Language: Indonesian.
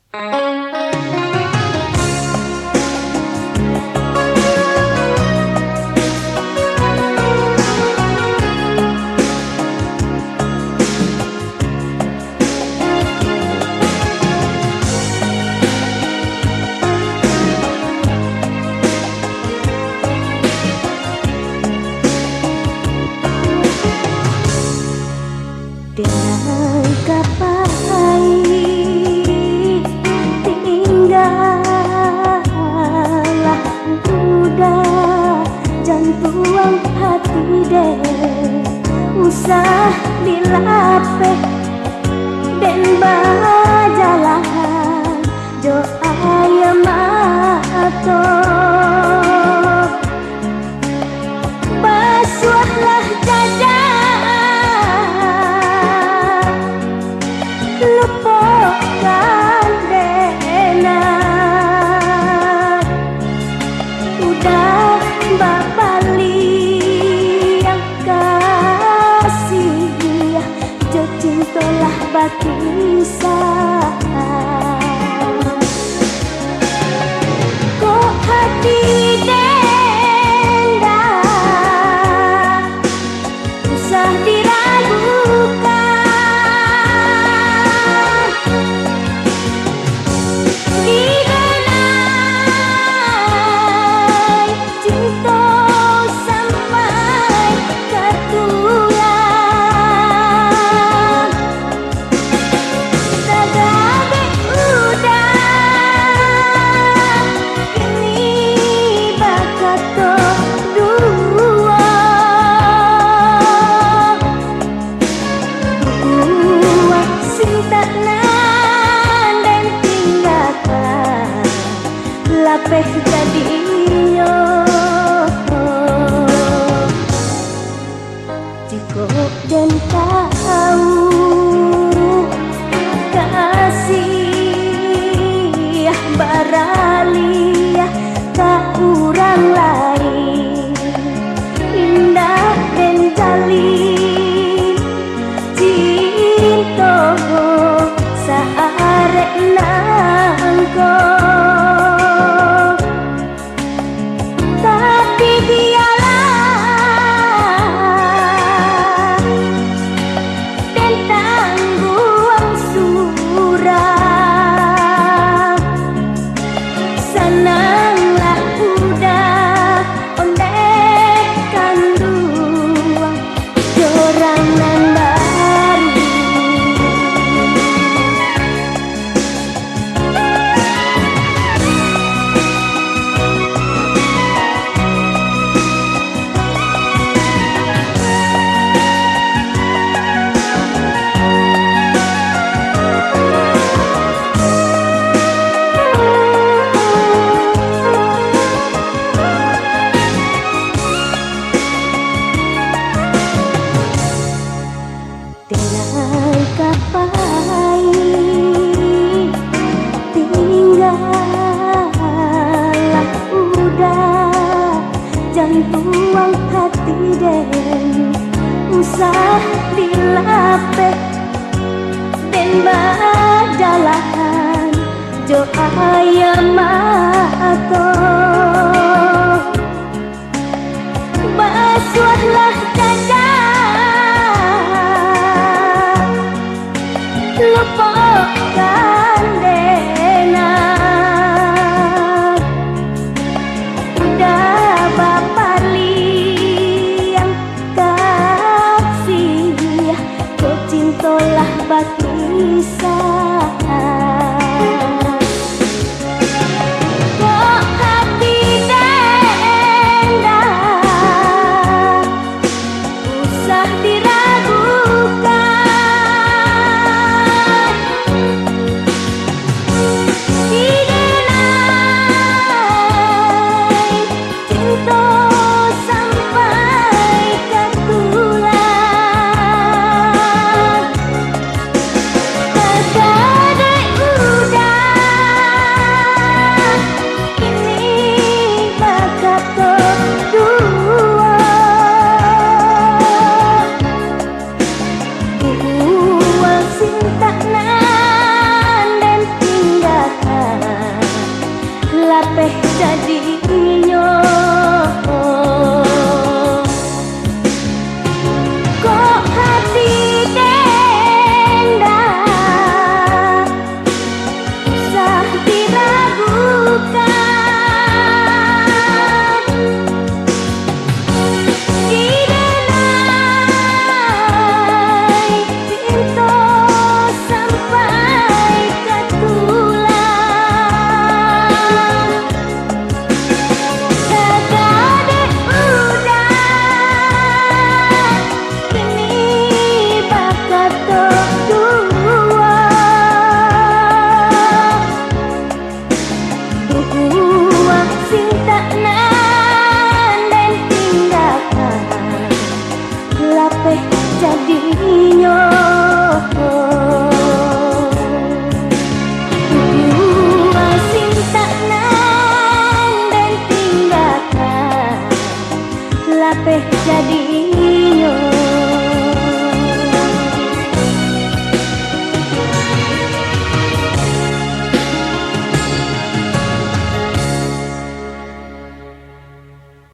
Dengan kapai tinggallah muda jantung hati deh usah dilapeh dan bajalahan jo ayam mato basuhlah dada lupakan denang udah babali yang kasih jo cintalah bakisah kok hati denda usah diragukan lapeh jadinya jika dan tahu kasih barali tak kurang lain indah dan jali cinta saarek nangko dengan kapai tinggallah udah jantung hati den usah dilapeh dan bajalahan jo ayam mato basuhlah dada lupakan denang udah babali yang kasih kau cintalah bakisah kabeh jadi